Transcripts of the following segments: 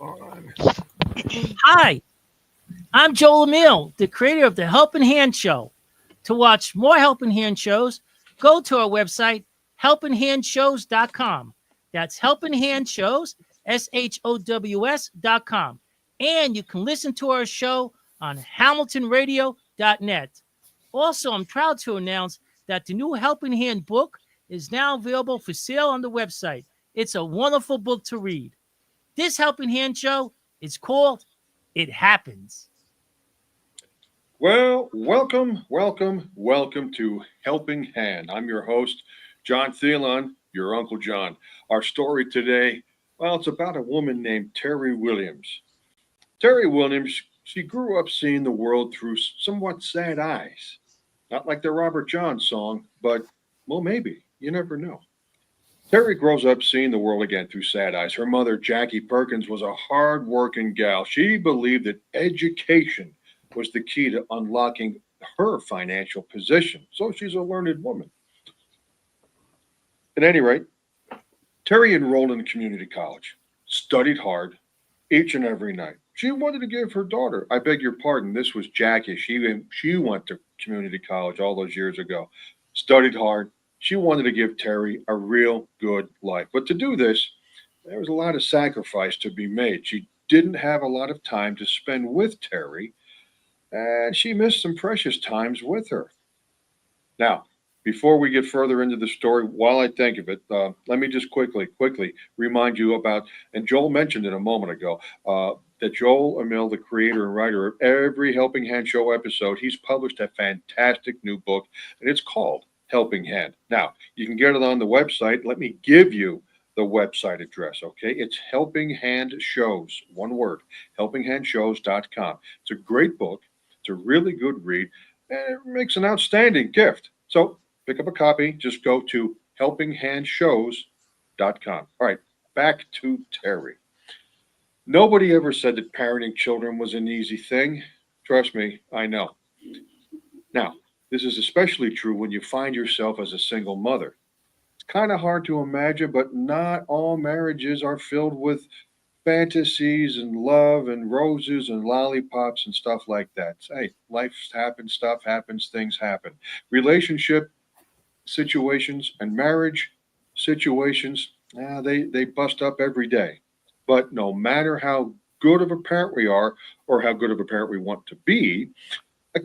on. Hi, I'm Joel Emile, the creator of the Helping Hand Show. To watch more Helping Hand shows, go to our website, helpinghandshows.com. That's Helping Hand Shows, SHOWS.com. And you can listen to our show on hamiltonradio.net. Also, I'm proud to announce that the new Helping Hand book is now available for sale on the website. It's a wonderful book to read. This Helping Hand show is called It Happens. Well, welcome to Helping Hand. I'm your host, John Thielon, your Uncle John. Our story today, well, it's about a woman named Terry Williams. Terry Williams, she grew up seeing the world through somewhat sad eyes. Not like the Robert John song, but, well, maybe. You never know. Terry grows up seeing the world again through sad eyes. Her mother, Jackie Perkins, was a hard-working gal. She believed that education was the key to unlocking her financial position. So she's a learned woman. At any rate, Terry enrolled in community college, studied hard each and every night. She wanted to give her daughter, I beg your pardon, this was Jackie. She went to community college all those years ago, studied hard. She wanted to give Terry a real good life. But to do this, there was a lot of sacrifice to be made. She didn't have a lot of time to spend with Terry, and she missed some precious times with her. Now, before we get further into the story, while I think of it, let me just quickly remind you about, and Joel mentioned it a moment ago, that Joel Emil, the creator and writer of every Helping Hand Show episode, he's published a fantastic new book, and it's called Helping Hand. Now, you can get it on the website. Let me give you the website address, okay? It's Helping Hand Shows, one word, helpinghandshows.com. It's a great book. It's a really good read, and it makes an outstanding gift. So pick up a copy. Just go to helpinghandshows.com. All right, back to Terry. Nobody ever said that parenting children was an easy thing. Trust me, I know. Now, this is especially true when you find yourself as a single mother. It's kind of hard to imagine, but not all marriages are filled with fantasies and love and roses and lollipops and stuff like that. Hey, life happens, stuff happens, things happen. Relationship situations and marriage situations, they bust up every day. But no matter how good of a parent we are or how good of a parent we want to be, a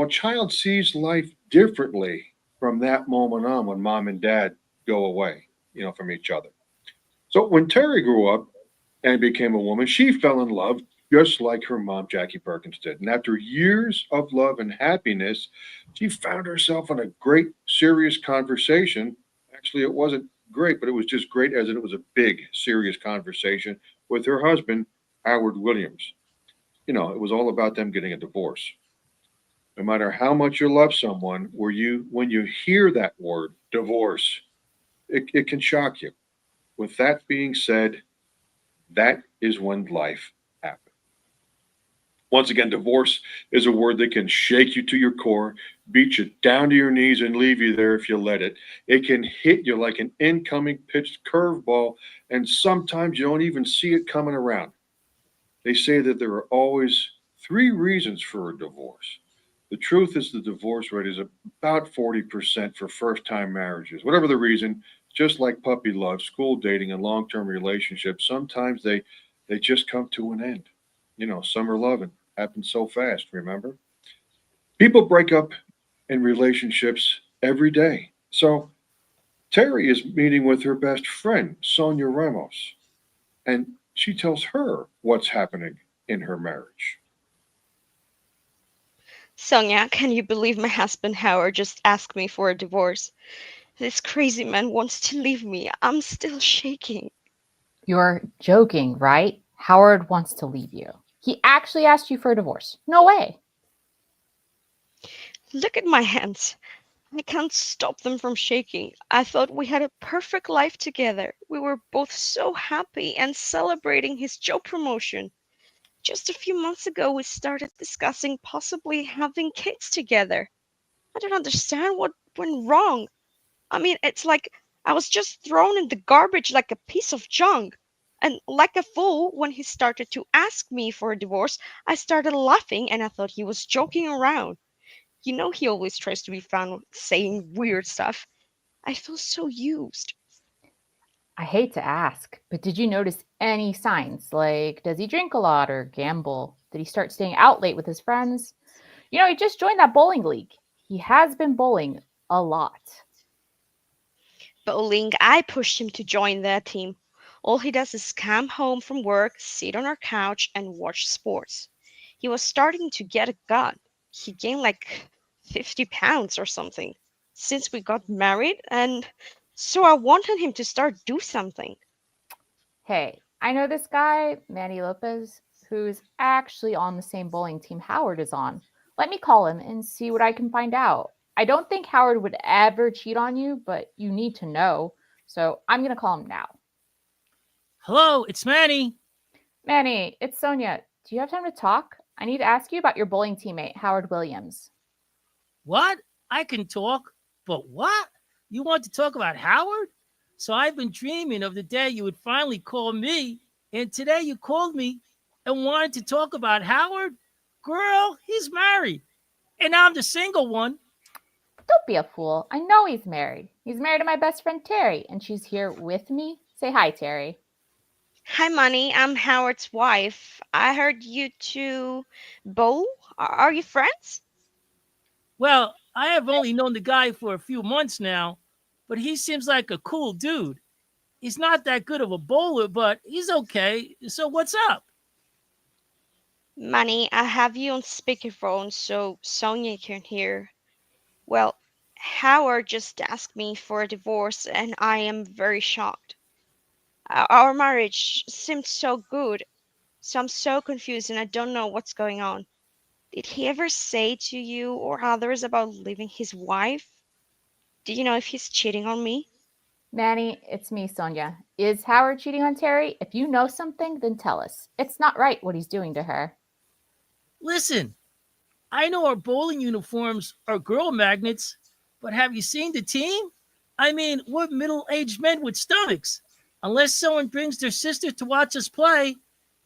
child sees life differently from that moment on when mom and dad go away, from each other. So when Terry grew up and became a woman, she fell in love just like her mom, Jackie Perkins, did. And after years of love and happiness, she found herself in a great, serious conversation. Actually, it wasn't great, but it was just great as in it was a big, serious conversation with her husband, Howard Williams. It was all about them getting a divorce. No matter how much you love someone, when you hear that word, divorce, it can shock you. With that being said, that is when life happens. Once again, divorce is a word that can shake you to your core, beat you down to your knees, and leave you there if you let it. It can hit you like an incoming pitched curveball, and sometimes you don't even see it coming around. They say that there are always three reasons for a divorce. The truth is, the divorce rate is about 40% for first time marriages. Whatever the reason, just like puppy love, school dating, and long term relationships, sometimes they just come to an end. Summer loving happens so fast, remember? People break up in relationships every day. So Terry is meeting with her best friend, Sonia Ramos, and she tells her what's happening in her marriage. Sonia, can you believe my husband Howard just asked me for a divorce? This crazy man wants to leave me. I'm still shaking. You're joking, right? Howard wants to leave you. He actually asked you for a divorce. No way. Look at my hands. I can't stop them from shaking. I thought we had a perfect life together. We were both so happy and celebrating his job promotion. Just a few months ago, we started discussing possibly having kids together. I don't understand what went wrong. I mean, it's like I was just thrown in the garbage like a piece of junk. And like a fool, when he started to ask me for a divorce, I started laughing and I thought he was joking around. You know, he always tries to be found saying weird stuff. I feel so used. I hate to ask, but did you notice any signs? Like, does he drink a lot or gamble? Did he start staying out late with his friends? You know, he just joined that bowling league. He has been bowling a lot. Bowling, I pushed him to join that team. All he does is come home from work, sit on our couch, and watch sports. He was starting to get a gut. He gained like 50 pounds or something since we got married, and so I wanted him to start do something. Hey, I know this guy, Manny Lopez, who's actually on the same bowling team Howard is on. Let me call him and see what I can find out. I don't think Howard would ever cheat on you, but you need to know. So I'm going to call him now. Hello, it's Manny. Manny, it's Sonia. Do you have time to talk? I need to ask you about your bowling teammate, Howard Williams. What? I can talk, but what? You want to talk about Howard? So I've been dreaming of the day you would finally call me, and today you called me and wanted to talk about Howard? Girl, he's married, and I'm the single one. Don't be a fool. I know he's married. He's married to my best friend Terry, and she's here with me. Say hi, Terry. Hi, Money. I'm Howard's wife. I heard you two bowl. Are you friends? Well, I have only known the guy for a few months now, but he seems like a cool dude. He's not that good of a bowler, but he's okay. So what's up? Money, I have you on speakerphone so Sonia can hear. Well, Howard just asked me for a divorce, and I am very shocked. Our marriage seemed so good, so I'm so confused and I don't know what's going on. Did he ever say to you or others about leaving his wife? Do you know if he's cheating on me? Manny, it's me, Sonia. Is Howard cheating on Terry? If you know something, then tell us. It's not right what he's doing to her. Listen, I know our bowling uniforms are girl magnets, but have you seen the team? I mean, we're middle aged men with stomachs. Unless someone brings their sister to watch us play,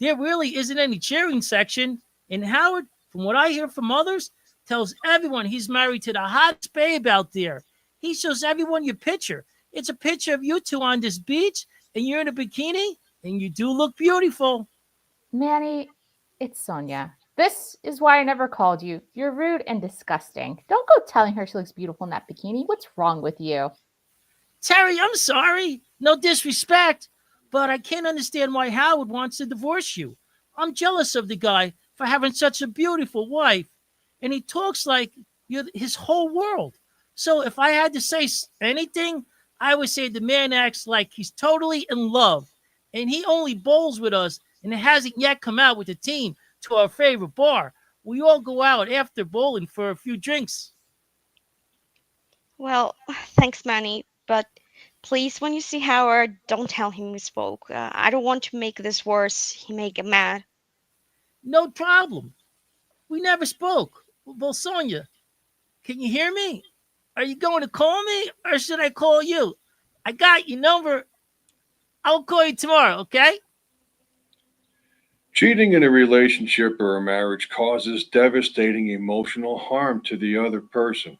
there really isn't any cheering section. And Howard, from what I hear from others, tells everyone he's married to the hottest babe out there. He shows everyone your picture. It's a picture of you two on this beach, and you're in a bikini, and you do look beautiful. Manny, it's Sonia. This is why I never called you. You're rude and disgusting. Don't go telling her she looks beautiful in that bikini. What's wrong with you? Terry, I'm sorry. No disrespect, but I can't understand why Howard wants to divorce you. I'm jealous of the guy for having such a beautiful wife, and he talks like you're his whole world. So if I had to say anything, I would say the man acts like he's totally in love, and he only bowls with us, and it hasn't yet come out with the team to our favorite bar. We all go out after bowling for a few drinks. Well, thanks, Manny, but please, when you see Howard, don't tell him we spoke. I don't want to make this worse. He may get mad. No problem. We never spoke. Well, Sonia, can you hear me? Are you going to call me or should I call you? I got your number. I'll call you tomorrow, okay? Cheating in a relationship or a marriage causes devastating emotional harm to the other person.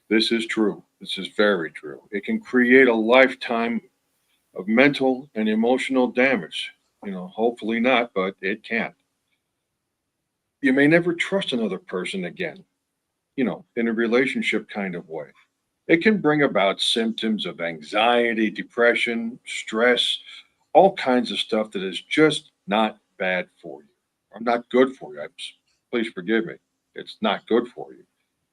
This is true. This is very true. It can create a lifetime of mental and emotional damage. Hopefully not, but it can. You may never trust another person again, in a relationship kind of way. It can bring about symptoms of anxiety, depression, stress, all kinds of stuff that is just not bad for you or not good for you. Please forgive me. It's not good for you.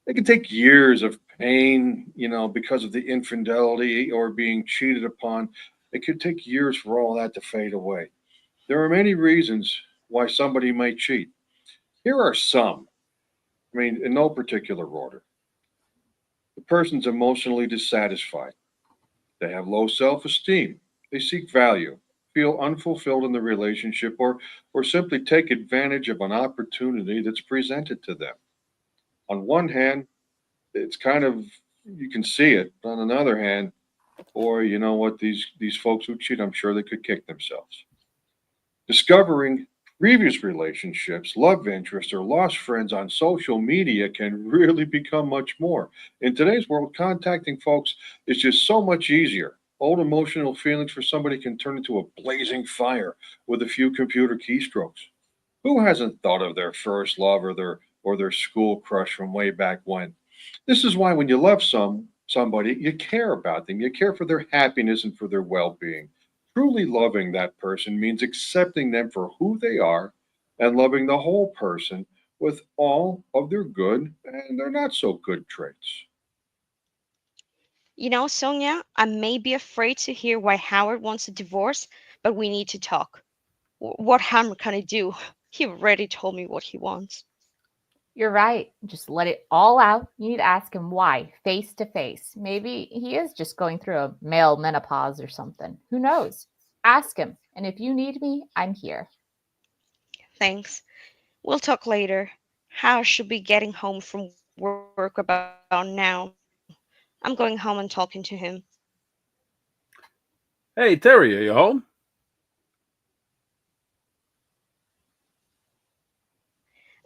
It can take years of pain, because of the infidelity or being cheated upon. It could take years for all that to fade away. There are many reasons why somebody might cheat. Here are some. In no particular order. The person's emotionally dissatisfied. They have low self esteem. They seek value, feel unfulfilled in the relationship, or simply take advantage of an opportunity that's presented to them. On one hand, it's kind of, you can see it. On another hand, boy, you know what? These folks who cheat, I'm sure they could kick themselves. Discovering previous relationships, love interests, or lost friends on social media can really become much more. In today's world, contacting folks is just so much easier. Old emotional feelings for somebody can turn into a blazing fire with a few computer keystrokes. Who hasn't thought of their first love or their school crush from way back when? This is why when you love somebody, you care about them. You care for their happiness and for their well-being. Truly loving that person means accepting them for who they are and loving the whole person with all of their good and their not so good traits. You know, Sonia, I may be afraid to hear why Howard wants a divorce, but we need to talk. What harm can I do? He already told me what he wants. You're right. Just let it all out. You need to ask him why, face to face. Maybe he is just going through a male menopause or something. Who knows? Ask him. And if you need me, I'm here. Thanks. We'll talk later. How should be getting home from work about now? I'm going home and talking to him. Hey, Terry, are you home?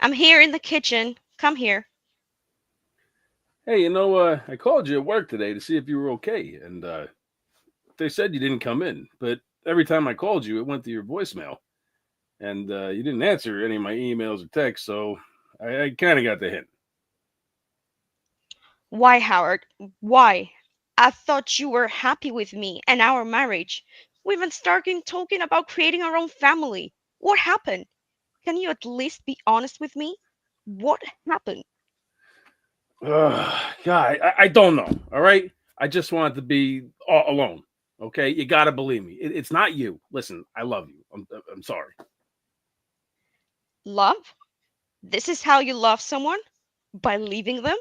I'm here in the kitchen. Come here. Hey, I called you at work today to see if you were okay, and they said you didn't come in, but every time I called you, it went to your voicemail, and you didn't answer any of my emails or texts, so I kind of got the hint. Why, Howard? Why? I thought you were happy with me and our marriage. We've been starting talking about creating our own family. What happened? Can you at least be honest with me? What happened? God, I don't know. All right, I just wanted to be all alone. Okay, you gotta believe me. It's not you. Listen, I love you. I'm sorry. Love? This is how you love someone? By leaving them?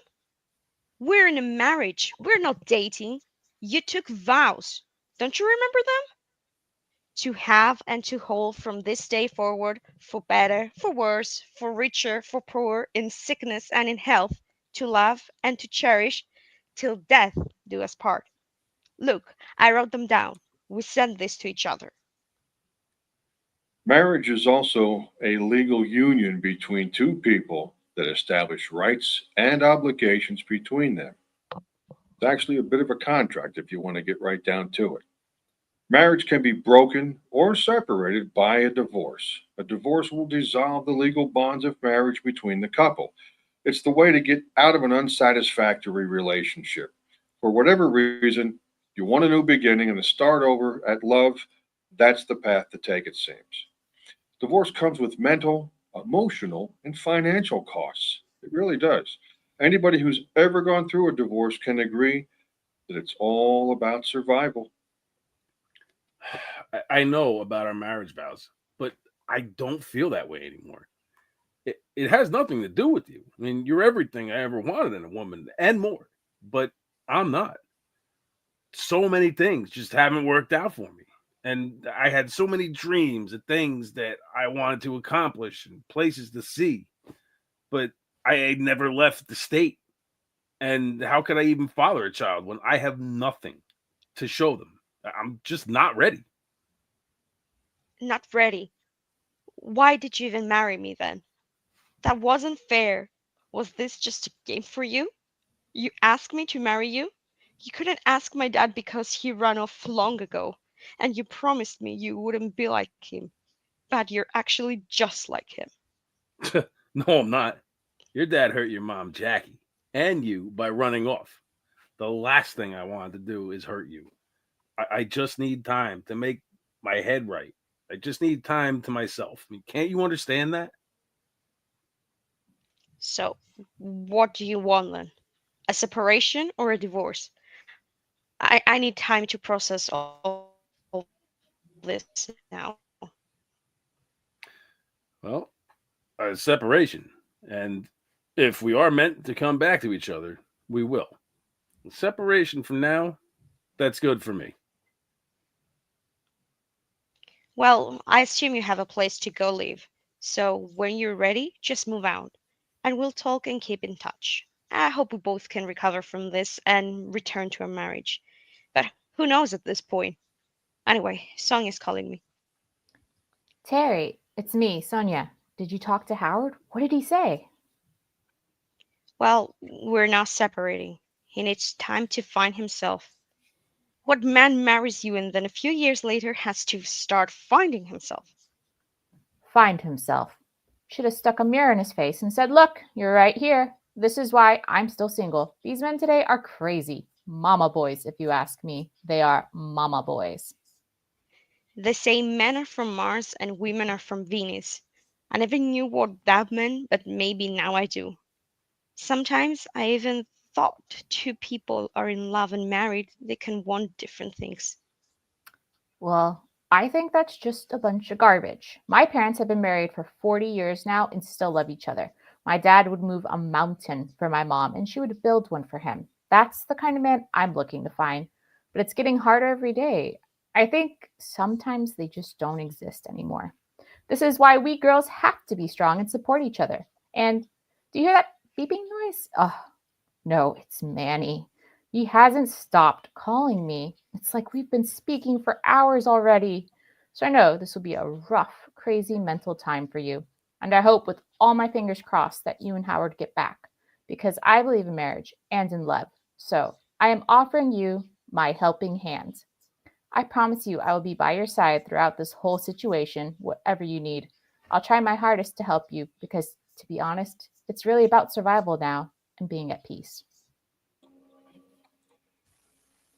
We're in a marriage. We're not dating. You took vows. Don't you remember them? To have and to hold from this day forward, for better, for worse, for richer, for poorer, in sickness and in health, to love and to cherish, till death do us part. Look, I wrote them down. We sent this to each other. Marriage is also a legal union between two people that establish rights and obligations between them. It's actually a bit of a contract if you want to get right down to it. Marriage can be broken or separated by a divorce. A divorce will dissolve the legal bonds of marriage between the couple. It's the way to get out of an unsatisfactory relationship. For whatever reason, you want a new beginning and to start over at love, that's the path to take, it seems. Divorce comes with mental, emotional, and financial costs. It really does. Anybody who's ever gone through a divorce can agree that it's all about survival. I know about our marriage vows, but I don't feel that way anymore. It has nothing to do with you. I mean, you're everything I ever wanted in a woman and more, but I'm not. So many things just haven't worked out for me. And I had so many dreams and things that I wanted to accomplish and places to see, but I had never left the state. And how could I even father a child when I have nothing to show them? I'm just not ready. Not ready. Why did you even marry me then? That wasn't fair. Was this just a game for you? You asked me to marry you? You couldn't ask my dad because he ran off long ago. And you promised me you wouldn't be like him. But you're actually just like him. No, I'm not. Your dad hurt your mom, Jackie, and you by running off. The last thing I wanted to do is hurt you. I just need time to make my head right. I just need time to myself. I mean, can't you understand that? So, what do you want then? A separation or a divorce? I need time to process all this now. Well, a separation. And if we are meant to come back to each other, we will. Separation from now, that's good for me. Well, I assume you have a place to go live. So, when you're ready, just move out. And we'll talk and keep in touch. I hope we both can recover from this and return to our marriage. But who knows at this point? Anyway, Song is calling me. Terry, it's me, Sonia. Did you talk to Howard? What did he say? Well, we're now separating. He needs time to find himself. What man marries you and then a few years later has to start finding himself? Find himself. Should have stuck a mirror in his face and said, Look, you're right here. This is why I'm still single. These men today are crazy. Mama boys, if you ask me. They are mama boys. They say men are from Mars and women are from Venus. I never knew what that meant, but maybe now I do. Sometimes I even thought two people are in love and married, they can want different things. Well, I think that's just a bunch of garbage. My parents have been married for 40 years now and still love each other. My dad would move a mountain for my mom and she would build one for him. That's the kind of man I'm looking to find. But it's getting harder every day. I think sometimes they just don't exist anymore. This is why we girls have to be strong and support each other. And do you hear that beeping noise? Oh, no, it's Manny. He hasn't stopped calling me. It's like we've been speaking for hours already. So I know this will be a rough, crazy mental time for you. And I hope with all my fingers crossed that you and Howard get back because I believe in marriage and in love. So I am offering you my helping hand. I promise you I will be by your side throughout this whole situation, whatever you need. I'll try my hardest to help you because, to be honest, it's really about survival now and being at peace.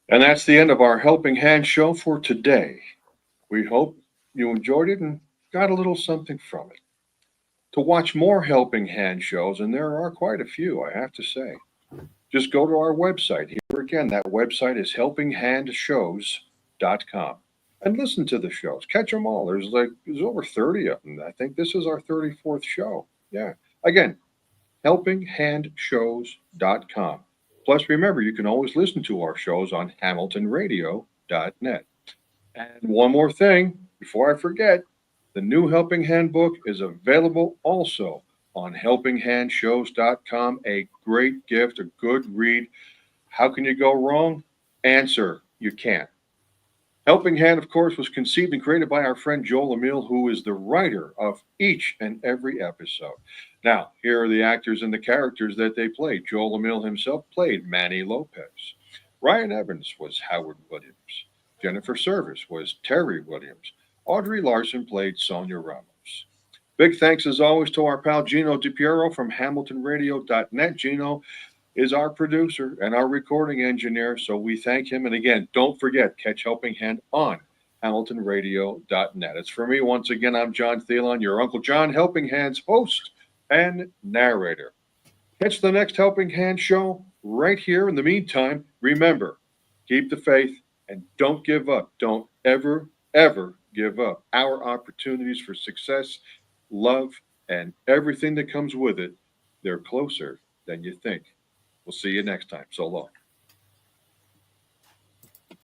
And that's the end of our Helping Hand show for today. We hope you enjoyed it and got a little something from it. To watch more Helping Hand shows, and there are quite a few, I have to say, just go to our website. Here again, that website is helpinghandshows.com. And listen to the shows. Catch them all. There's over 30 of them. I think this is our 34th show. Yeah. Again, helpinghandshows.com. Plus, remember, you can always listen to our shows on hamiltonradio.net. And one more thing before I forget, the new Helping Hand book is available also on helpinghandshows.com. A great gift, a good read. How can you go wrong? Answer, you can't. Helping Hand, of course, was conceived and created by our friend Joel Emile, who is the writer of each and every episode. Now, here are the actors and the characters that they played. Joel Emile himself played Manny Lopez. Ryan Evans was Howard Williams. Jennifer Service was Terry Williams. Audrey Larson played Sonia Ramos. Big thanks, as always, to our pal Gino DiPiero from HamiltonRadio.net. Gino is our producer and our recording engineer, so we thank him. And again, don't forget, catch Helping Hand on HamiltonRadio.net. It's for me, once again, I'm John Thielon, your Uncle John, Helping Hand's host and narrator. Catch the next Helping Hand show right here. In the meantime, remember, keep the faith and don't give up. Don't ever, ever give up. Our opportunities for success, love, and everything that comes with it, they're closer than you think. We'll see you next time. So long.